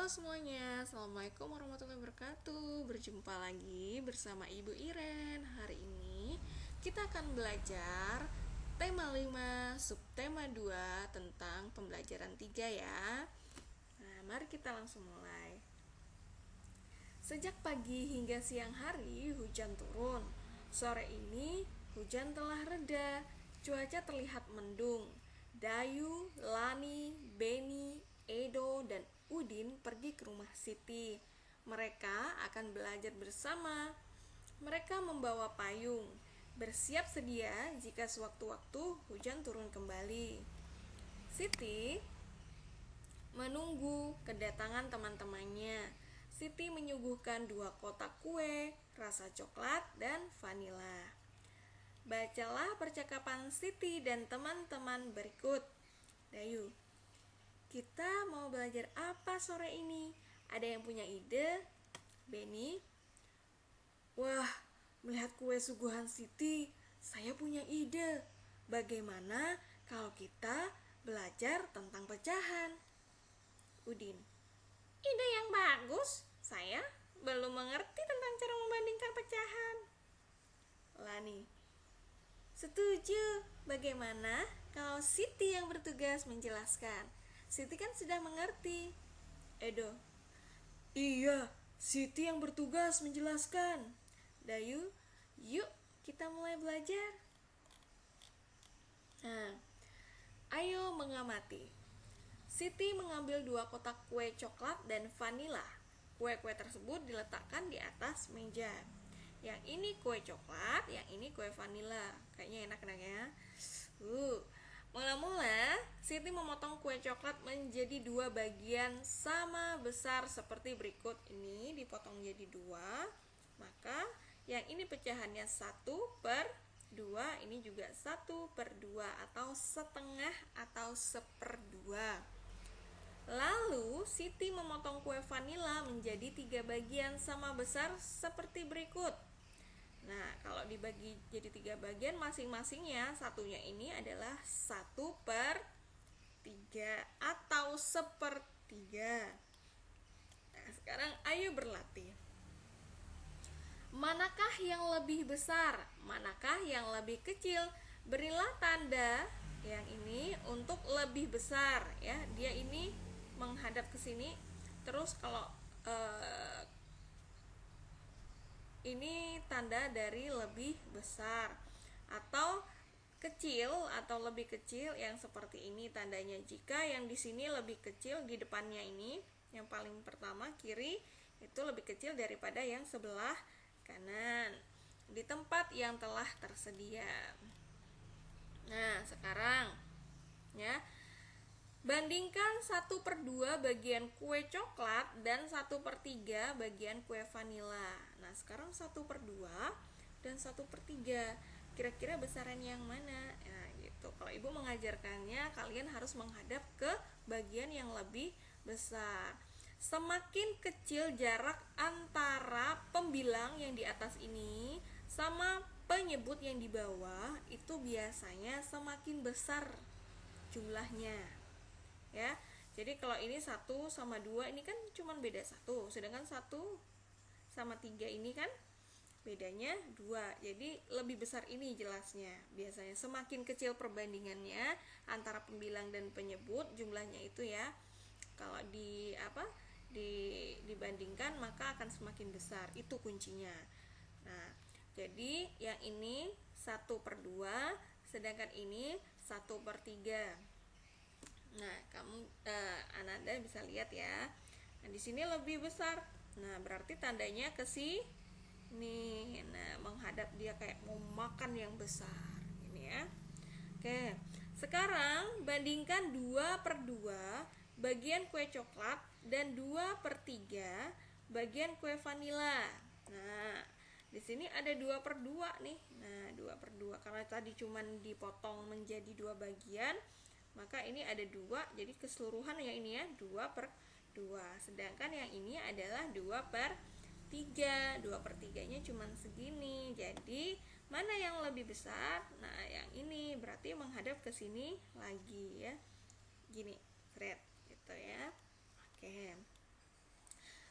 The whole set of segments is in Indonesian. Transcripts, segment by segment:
Halo semuanya, Assalamualaikum warahmatullahi wabarakatuh. Berjumpa lagi bersama Ibu Iren. Hari ini kita akan belajar tema 5, subtema 2 tentang pembelajaran 3 ya. Nah, mari kita langsung mulai. Sejak pagi hingga siang hari hujan turun. Sore ini hujan telah reda, cuaca terlihat mendung. Dayu, Lani, Beni, Edo, dan Udin pergi ke rumah Siti. Mereka akan belajar bersama. Mereka membawa payung, bersiap sedia jika sewaktu-waktu hujan turun kembali. Siti menunggu kedatangan teman-temannya. Siti menyuguhkan 2 kotak kue, rasa coklat dan vanila. Bacalah percakapan Siti dan teman-teman berikut. Dayu, kita mau belajar apa sore ini? Ada yang punya ide? Beni, wah, melihat kue suguhan Siti, saya punya ide. Bagaimana kalau kita belajar tentang pecahan? Udin, ide yang bagus. Saya belum mengerti tentang cara membandingkan pecahan. Lani, setuju. Bagaimana kalau Siti yang bertugas menjelaskan? Siti kan sudah mengerti. Edo, iya, Siti yang bertugas menjelaskan. Dayu, yuk kita mulai belajar. Nah, ayo mengamati. Siti mengambil 2 kotak kue coklat dan vanila. Kue-kue tersebut diletakkan di atas meja. Yang ini kue coklat, yang ini kue vanila. Kayaknya enak ya. Mula-mula, Siti memotong kue coklat menjadi 2 bagian sama besar seperti berikut. Ini dipotong jadi 2. Maka yang ini pecahannya 1/2, ini juga 1/2 atau setengah atau 1/2. Lalu Siti memotong kue vanila menjadi 3 bagian sama besar seperti berikut. Nah, kalau dibagi jadi 3 bagian masing-masingnya, satunya ini adalah 1/3 atau 1/3. Nah, sekarang ayo berlatih. Manakah yang lebih besar? Manakah yang lebih kecil? Berilah tanda yang ini untuk lebih besar ya. Dia ini menghadap ke sini. Terus kalau ini tanda dari lebih besar, atau kecil atau lebih kecil yang seperti ini tandanya. Jika yang di sini lebih kecil, di depannya ini yang paling pertama kiri itu lebih kecil daripada yang sebelah kanan di tempat yang telah tersedia. Nah, sekarang ya, bandingkan 1/2 bagian kue coklat dan 1/3 bagian kue vanila. Nah, sekarang 1/2 dan 1/3. Kira-kira besaran yang mana? Nah, gitu. Kalau ibu mengajarkannya, kalian harus menghadap ke bagian yang lebih besar. Semakin kecil jarak antara pembilang yang di atas ini sama penyebut yang di bawah, itu biasanya semakin besar jumlahnya. Ya, jadi kalau ini 1 sama 2 ini kan cuma beda 1, sedangkan 1 sama 3 ini kan bedanya 2. Jadi lebih besar ini jelasnya. Biasanya semakin kecil perbandingannya antara pembilang dan penyebut jumlahnya itu ya. Kalau dibandingkan maka akan semakin besar. Itu kuncinya. Nah, jadi yang ini 1/2, sedangkan ini 1/3. Nah, Ananda bisa lihat ya. Nah, di sini lebih besar. Nah, berarti tandanya ke sini. Nah, menghadap dia kayak mau makan yang besar. Ini ya. Oke. Sekarang bandingkan 2/2 bagian kue coklat dan 2/3 bagian kue vanila. Nah, di sini ada 2/2 nih. Nah, 2/2 karena tadi cuman dipotong menjadi 2 bagian, maka ini ada 2, jadi keseluruhan yang ini ya 2/2. Sedangkan yang ini adalah 2/3. 2/3-nya cuma segini. Jadi mana yang lebih besar? Nah, yang ini berarti menghadap ke sini lagi ya. Gini, thread gitu ya. Oke.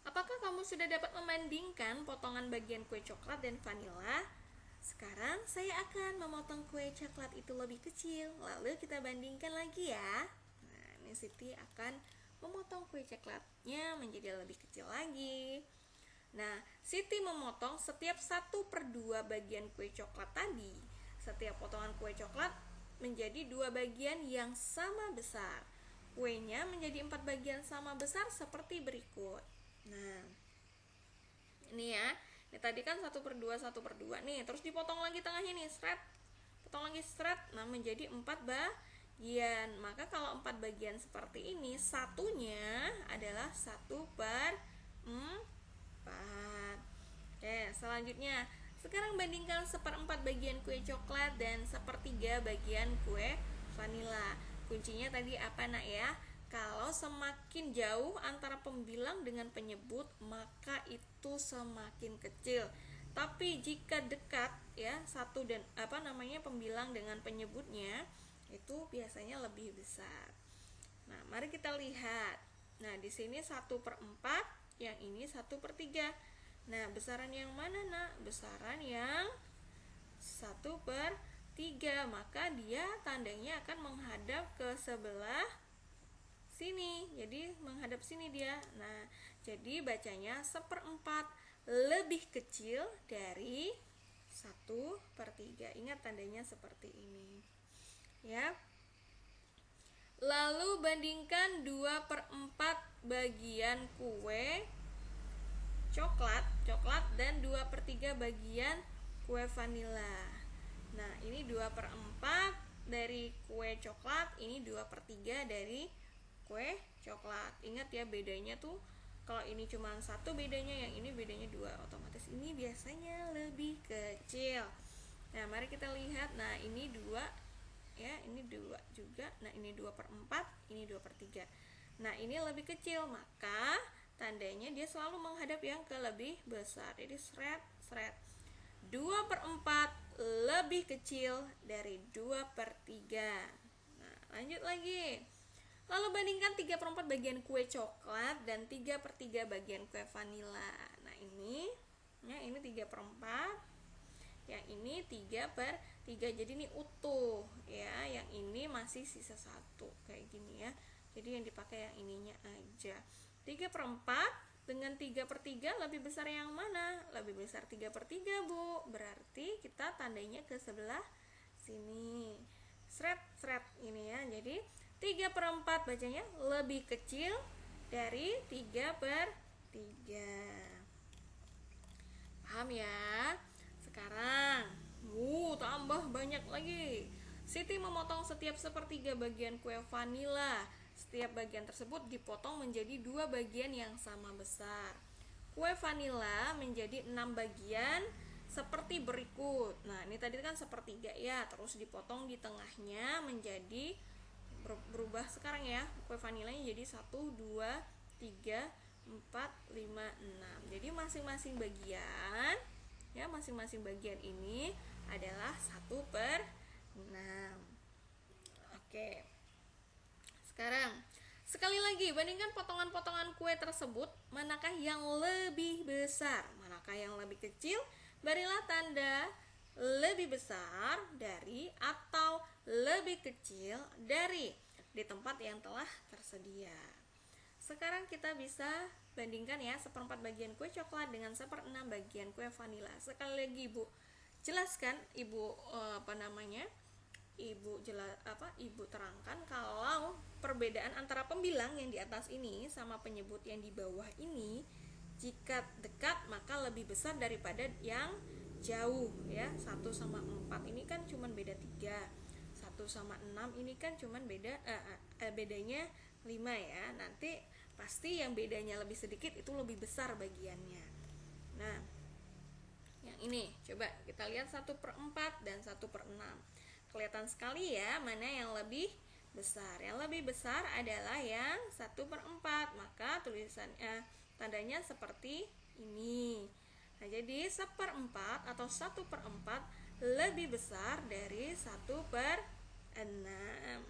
Apakah kamu sudah dapat membandingkan potongan bagian kue coklat dan vanila? Sekarang saya akan memotong kue coklat itu lebih kecil, lalu kita bandingkan lagi ya. Nah, ini Siti akan memotong kue coklatnya menjadi lebih kecil lagi. Nah, Siti memotong setiap 1/2 bagian kue coklat tadi. Setiap potongan kue coklat menjadi 2 bagian yang sama besar. Kuenya menjadi 4 bagian sama besar seperti berikut. Nah, ini ya. Ini tadi kan 1/2 1/2 nih, terus dipotong lagi tengahnya nih, seret. Potong lagi seret. Nah, menjadi 4 bagian. Maka kalau 4 bagian seperti ini, satunya adalah 1/4. Oke, selanjutnya sekarang bandingkan 1/4 bagian kue coklat dan 1/3 bagian kue vanila. Kuncinya tadi apa nak ya? Kalau semakin jauh antara pembilang dengan penyebut, maka itu semakin kecil. Tapi jika dekat ya, satu dan pembilang dengan penyebutnya, itu biasanya lebih besar. Nah, mari kita lihat. Nah, di sini 1/4, yang ini 1/3. Nah, besaran yang mana nak? Besaran yang 1/3, maka dia tandanya akan menghadap ke sebelah sini. Jadi menghadap sini dia. Nah, jadi bacanya 1/4 lebih kecil dari 1/3. Ingat tandanya seperti ini. Ya. Lalu bandingkan 2/4 bagian kue coklat dan 2/3 bagian kue vanila. Nah, ini 2/4 dari kue coklat, ini 2/3 dari kue coklat. Ingat ya, bedanya tuh kalau ini cuma 1 bedanya, yang ini bedanya 2, otomatis ini biasanya lebih kecil. Nah, mari kita lihat. Nah, ini 2 ya, ini 2 juga. Nah, ini 2/4, ini 2/3. Nah, ini lebih kecil, maka tandanya dia selalu menghadap yang ke lebih besar. Jadi seret 2/4 lebih kecil dari 2/3. Nah, lanjut lagi. Lalu bandingkan 3/4 bagian kue coklat dan 3/3 bagian kue vanila. Nah, ini 3/4, yang ini 3/3. Jadi ini utuh ya, yang ini masih sisa 1 kayak gini ya. Jadi yang dipakai yang ininya aja. 3/4 dengan 3/3 lebih besar yang mana? Lebih besar 3/3, Bu. Berarti kita tandainya ke sebelah sini. Seret ini ya. Jadi 3/4 bacanya lebih kecil dari 3/3. Paham ya? Sekarang tambah banyak lagi. Siti memotong setiap 1/3 bagian kue vanila. Setiap bagian tersebut dipotong menjadi 2 bagian yang sama besar. Kue vanila menjadi 6 bagian seperti berikut. Nah, ini tadi kan 1/3 ya, terus dipotong di tengahnya menjadi berubah sekarang ya. Kue vanilanya jadi 1, 2, 3, 4, 5, 6. Jadi masing-masing bagian ini adalah 1/6. Oke. Sekarang sekali lagi bandingkan potongan-potongan kue tersebut, manakah yang lebih besar, manakah yang lebih kecil? Berilah tanda lebih besar dari atau lebih kecil dari di tempat yang telah tersedia. Sekarang kita bisa bandingkan ya, 1/4 bagian kue coklat dengan 1/6 bagian kue vanila. Sekali lagi Ibu jelaskan, Ibu Ibu terangkan kalau perbedaan antara pembilang yang di atas ini sama penyebut yang di bawah ini, jika dekat maka lebih besar daripada yang jauh ya. 1/4 ini kan cuman beda 3. 1/6 ini kan cuman bedanya 5 ya. Nanti pasti yang bedanya lebih sedikit itu lebih besar bagiannya. Nah, yang ini coba kita lihat 1/4 dan 1/6. Kelihatan sekali ya mana yang lebih besar. Yang lebih besar adalah yang 1/4, maka tulisannya tandanya seperti ini. Nah, jadi 1/4 atau 1/4 lebih besar dari 1/6.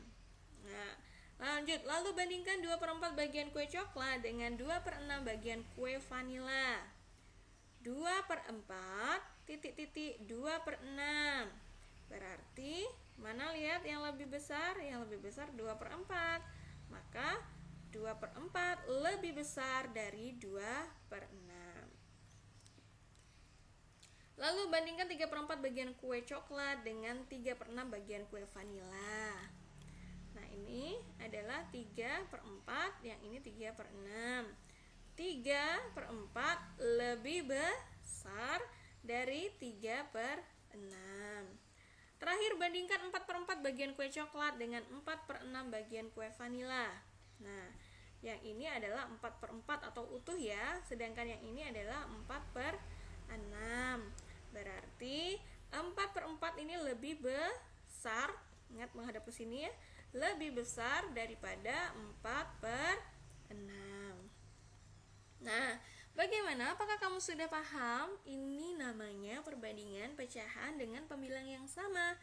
Nah, Lanjut, lalu bandingkan 2/4 bagian kue coklat dengan 2/6 bagian kue vanila. 2/4 titik-titik 2/6. Berarti mana lihat yang lebih besar? Yang lebih besar 2/4. Maka 2/4 lebih besar dari 2/6. Lalu bandingkan 3/4 bagian kue coklat dengan 3/6 bagian kue vanila. Nah, ini adalah 3/4, yang ini 3/6. 3/4 lebih besar dari 3/6. Terakhir, bandingkan 4/4 bagian kue coklat dengan 4/6 bagian kue vanila. Nah, yang ini adalah 4/4 atau utuh ya, sedangkan yang ini adalah 4/6. Berarti 4/4 ini lebih besar, ingat menghadap ke sini ya, lebih besar daripada 4/6. Nah, bagaimana? Apakah kamu sudah paham? Ini namanya perbandingan pecahan dengan pembilang yang sama.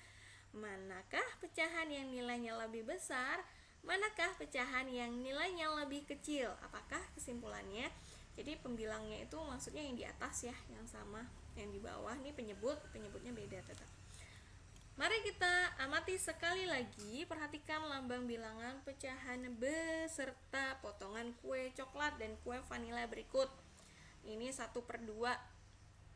Manakah pecahan yang nilainya lebih besar? Manakah pecahan yang nilainya lebih kecil? Apakah kesimpulannya? Jadi pembilangnya itu maksudnya yang di atas ya, yang sama. Yang di bawah nih penyebutnya beda tetap. Mari kita amati sekali lagi, perhatikan lambang bilangan pecahan beserta potongan kue coklat dan kue vanila berikut. Ini 1/2,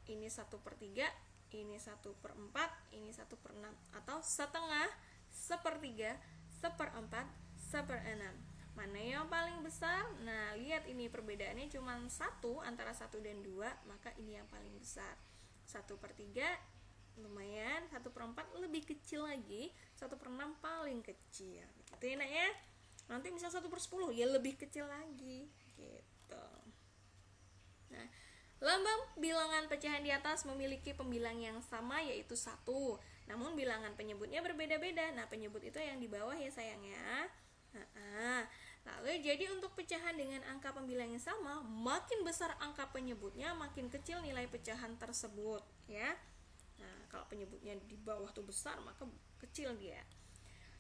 ini 1/3, ini 1/4, ini 1/6, atau setengah, 1/3, 1/4, 1/6. Mana yang paling besar? Nah, lihat ini perbedaannya cuma 1 antara 1 dan 2, maka ini yang paling besar. 1/3 lumayan, 1/4 lebih kecil lagi, 1/6 paling kecil. Gitu ya nak ya. Nanti misal 1/10 ya lebih kecil lagi gitu. Nah, lambang bilangan pecahan di atas memiliki pembilang yang sama yaitu 1. Namun bilangan penyebutnya berbeda-beda. Nah, penyebut itu yang di bawah ya sayang ya. Lalu jadi untuk pecahan dengan angka pembilang yang sama, makin besar angka penyebutnya, makin kecil nilai pecahan tersebut ya. Nah, kalau penyebutnya di bawah tuh besar, maka kecil dia.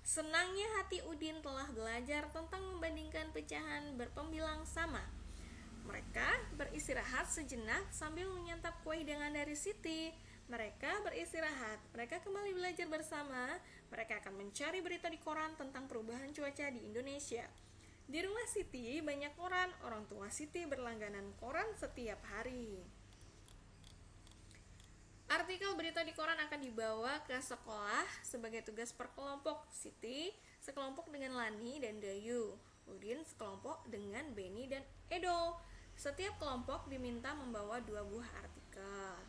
Senangnya hati Udin telah belajar tentang membandingkan pecahan berpembilang sama. Mereka beristirahat sejenak sambil menyantap kue hidangan dari Siti. Mereka beristirahat, mereka kembali belajar bersama. Mereka akan mencari berita di koran tentang perubahan cuaca di Indonesia. Di rumah Siti banyak koran, orang tua Siti berlangganan koran setiap hari. Artikel berita di koran akan dibawa ke sekolah sebagai tugas per kelompok. Siti sekelompok dengan Lani dan Dayu, Udin sekelompok dengan Beni dan Edo. Setiap kelompok diminta membawa 2 buah artikel.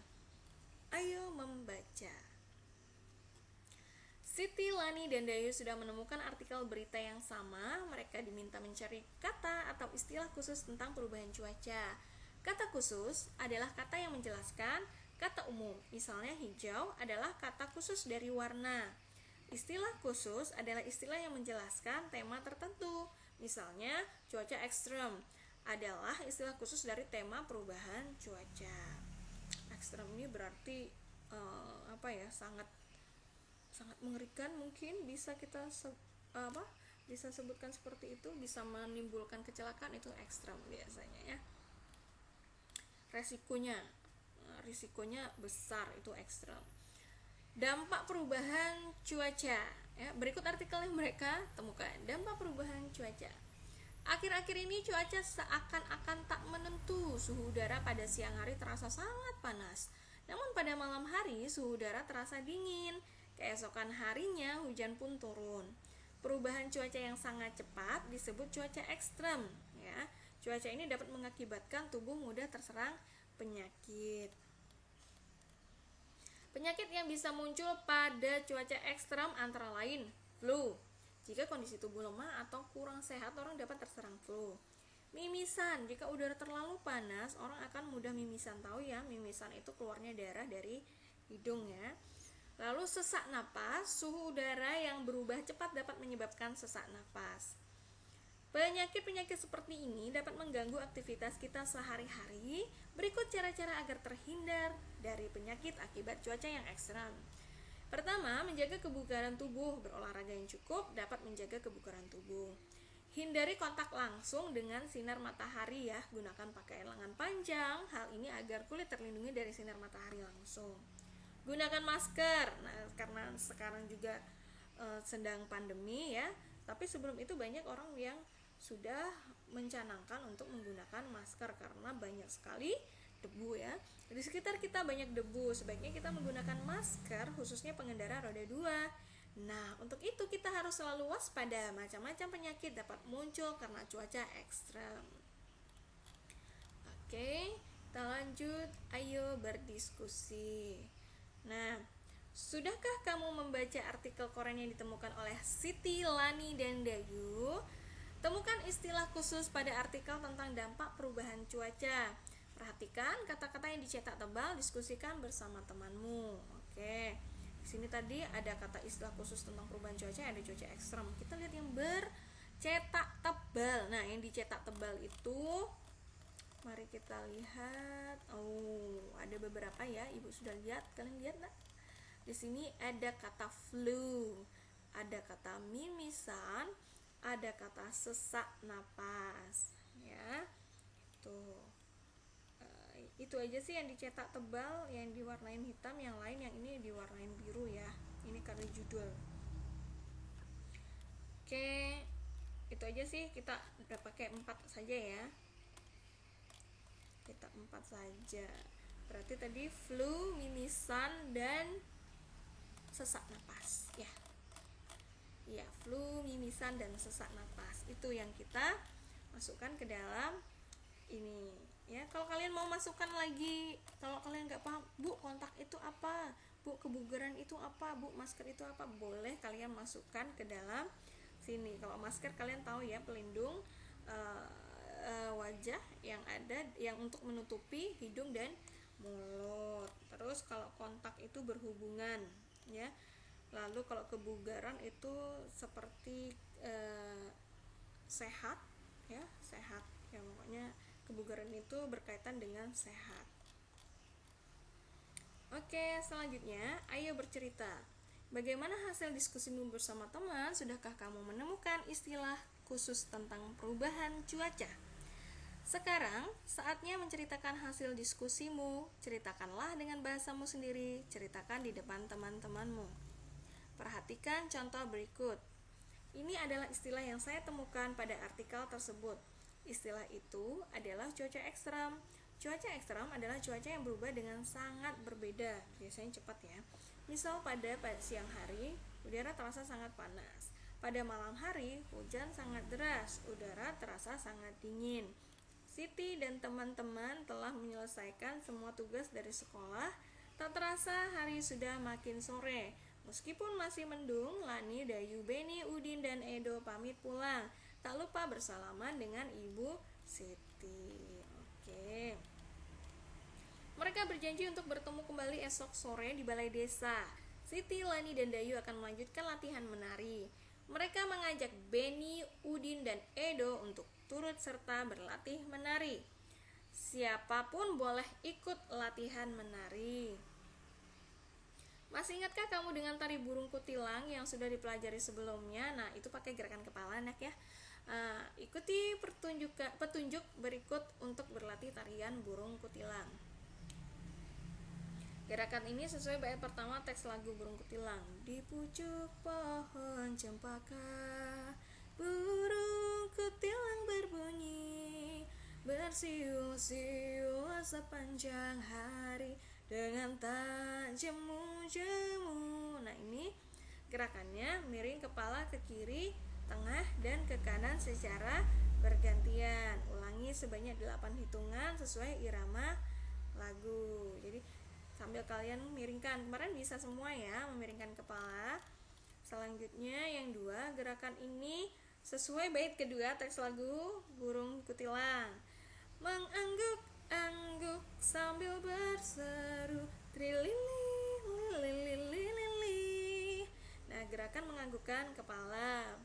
Ayo membaca. Siti, Lani, dan Dayu sudah menemukan artikel berita yang sama. Mereka diminta mencari kata atau istilah khusus tentang perubahan cuaca. Kata khusus adalah kata yang menjelaskan kata umum. Misalnya hijau adalah kata khusus dari warna. Istilah khusus adalah istilah yang menjelaskan tema tertentu. Misalnya cuaca ekstrem adalah istilah khusus dari tema perubahan cuaca. Ekstrem ini berarti sangat mengerikan, mungkin bisa kita bisa sebutkan seperti itu, bisa menimbulkan kecelakaan, itu ekstrem biasanya ya. Risikonya besar, itu ekstrem. Dampak perubahan cuaca ya, berikut artikel yang mereka temukan. Dampak perubahan cuaca. Akhir-akhir ini cuaca seakan-akan tak menentu. Suhu udara pada siang hari terasa sangat panas. Namun pada malam hari suhu udara terasa dingin. Keesokan harinya hujan pun turun. Perubahan cuaca yang sangat cepat disebut cuaca ekstrem ya. Cuaca ini dapat mengakibatkan tubuh mudah terserang penyakit. Penyakit yang bisa muncul pada cuaca ekstrem antara lain flu. Jika kondisi tubuh lemah atau kurang sehat, orang dapat terserang flu. Mimisan, jika udara terlalu panas, orang akan mudah mimisan. Tahu ya, mimisan itu keluarnya darah dari hidung ya. Lalu sesak napas, suhu udara yang berubah cepat dapat menyebabkan sesak napas. Penyakit-penyakit seperti ini dapat mengganggu aktivitas kita sehari-hari. Berikut cara-cara agar terhindar dari penyakit akibat cuaca yang ekstrem. Pertama, menjaga kebugaran tubuh. Berolahraga yang cukup dapat menjaga kebugaran tubuh. Hindari kontak langsung dengan sinar matahari ya. Gunakan pakaian lengan panjang. Hal ini agar kulit terlindungi dari sinar matahari langsung. Gunakan masker. Nah, karena sekarang juga sedang pandemi ya. Tapi sebelum itu banyak orang yang sudah mencanangkan untuk menggunakan masker karena banyak sekali debu ya. Di sekitar kita banyak debu. Sebaiknya kita menggunakan masker, khususnya pengendara roda 2. Nah, untuk itu kita harus selalu waspada. Macam-macam penyakit dapat muncul karena cuaca ekstrem. Oke, kita lanjut. Ayo berdiskusi. Nah, sudahkah kamu membaca artikel koran yang ditemukan oleh Siti, Lani, dan Dayu? Temukan istilah khusus pada artikel tentang dampak perubahan cuaca. Perhatikan kata-kata yang dicetak tebal, diskusikan bersama temanmu. Oke. Di sini tadi ada kata istilah khusus tentang perubahan cuaca, ada cuaca ekstrem. Kita lihat yang bercetak tebal. Nah, yang dicetak tebal itu, mari kita lihat. Oh, ada beberapa ya. Ibu sudah lihat. Kalian lihat nggak? Di sini ada kata flu, ada kata mimisan, ada kata sesak napas. Ya, tuh. Itu aja sih yang dicetak tebal, yang diwarnain hitam, yang lain yang ini diwarnain biru ya. Ini karena judul. Oke, itu aja sih, kita udah pakai 4 saja ya. Kita 4 saja. Berarti tadi flu, mimisan, dan sesak napas ya. Ya, flu, mimisan, dan sesak napas. Itu yang kita masukkan ke dalam ini ya. Kalau kalian mau masukkan lagi, kalau kalian nggak paham, Bu, kontak itu apa, Bu, kebugaran itu apa, Bu, masker itu apa, boleh kalian masukkan ke dalam sini. Kalau masker kalian tahu ya, pelindung wajah yang ada, yang untuk menutupi hidung dan mulut. Terus kalau kontak itu berhubungan ya. Lalu kalau kebugaran itu seperti sehat ya, sehat ya, pokoknya kebugaran itu berkaitan dengan sehat. Oke, selanjutnya ayo bercerita. Bagaimana hasil diskusimu bersama teman? Sudahkah kamu menemukan istilah khusus tentang perubahan cuaca? Sekarang saatnya menceritakan hasil diskusimu. Ceritakanlah dengan bahasamu sendiri. Ceritakan di depan teman-temanmu. Perhatikan contoh berikut. Ini adalah istilah yang saya temukan pada artikel tersebut. Istilah itu adalah cuaca ekstrem. Cuaca ekstrem adalah cuaca yang berubah dengan sangat berbeda, biasanya cepat ya. Misal pada siang hari, udara terasa sangat panas. Pada malam hari, hujan sangat deras, udara terasa sangat dingin. Siti dan teman-teman telah menyelesaikan semua tugas dari sekolah. Tak terasa hari sudah makin sore. Meskipun masih mendung, Lani, Dayu, Beni, Udin, dan Edo pamit pulang. Tak lupa bersalaman dengan Ibu Siti. Oke. Mereka berjanji untuk bertemu kembali esok sore di balai desa. Siti, Lani, dan Dayu akan melanjutkan latihan menari. Mereka mengajak Beni, Udin, dan Edo untuk turut serta berlatih menari. Siapapun boleh ikut latihan menari. Masih ingatkah kamu dengan tari burung kutilang yang sudah dipelajari sebelumnya? Nah, itu pakai gerakan kepala anak ya. Ikuti petunjuk berikut untuk berlatih tarian burung kutilang. Gerakan ini sesuai bait pertama teks lagu burung kutilang. Di pucuk pohon cempaka, burung kutilang berbunyi, bersiul-siul sepanjang hari dengan tak jemu-jemu. Nah, ini gerakannya miring kepala ke kiri, tengah, dan ke kanan secara bergantian. Ulangi sebanyak 8 hitungan sesuai irama lagu. Jadi sambil kalian miringkan, kemarin bisa semua ya memiringkan kepala. Selanjutnya yang 2, gerakan ini sesuai bait kedua teks lagu burung kutilang. Mengangguk-angguk sambil berseru trilili lili lili. Nah, gerakan menganggukkan kepala.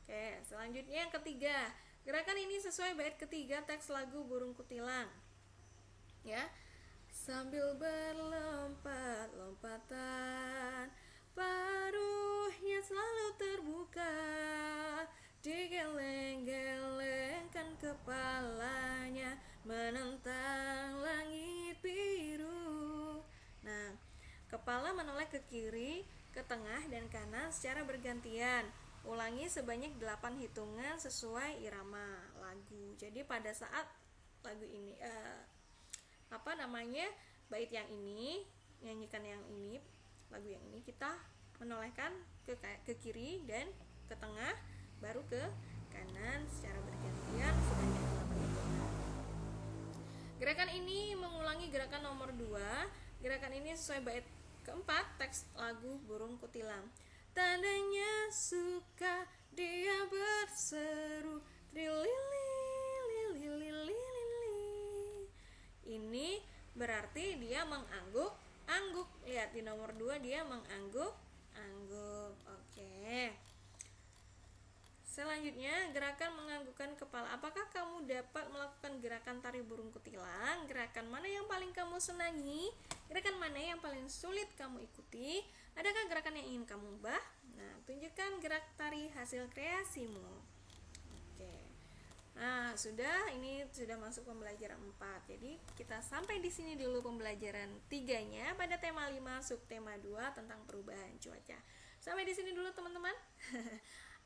Oke, selanjutnya yang ketiga. Gerakan ini sesuai bait ketiga teks lagu burung kutilang. Ya. Sambil berlompat-lompatan, paruhnya selalu terbuka, digeleng-gelengkan kepalanya menentang langit biru. Nah, kepala menoleh ke kiri, ke tengah, dan kanan secara bergantian. Ulangi sebanyak 8 hitungan sesuai irama lagu. Jadi pada saat lagu ini bait yang ini, nyanyikan yang ini, lagu yang ini, kita menolehkan ke kiri dan ke tengah, baru ke kanan secara bergantian sebanyak 8 hitungan. Gerakan ini mengulangi gerakan nomor 2. Gerakan ini sesuai bait keempat teks lagu Burung Kutilang. Tandanya suka dia berseru trililililililili. Ini berarti dia mengangguk-angguk. Lihat di nomor 2 dia mengangguk-angguk. Oke. Selanjutnya, gerakan menganggukkan kepala. Apakah kamu dapat melakukan gerakan tari burung kutilang? Gerakan mana yang paling kamu senangi? Gerakan mana yang paling sulit kamu ikuti? Adakah gerakan yang ingin kamu ubah? Nah, tunjukkan gerak tari hasil kreasimu. Oke. Nah, ini sudah masuk pembelajaran 4. Jadi, kita sampai di sini dulu pembelajaran 3-nya pada tema 5 subtema 2 tentang perubahan cuaca. Sampai di sini dulu, teman-teman.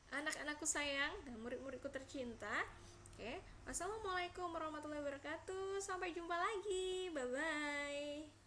Anak-anakku sayang dan murid-muridku tercinta. Oke. Wassalamualaikum warahmatullahi wabarakatuh. Sampai jumpa lagi. Bye-bye.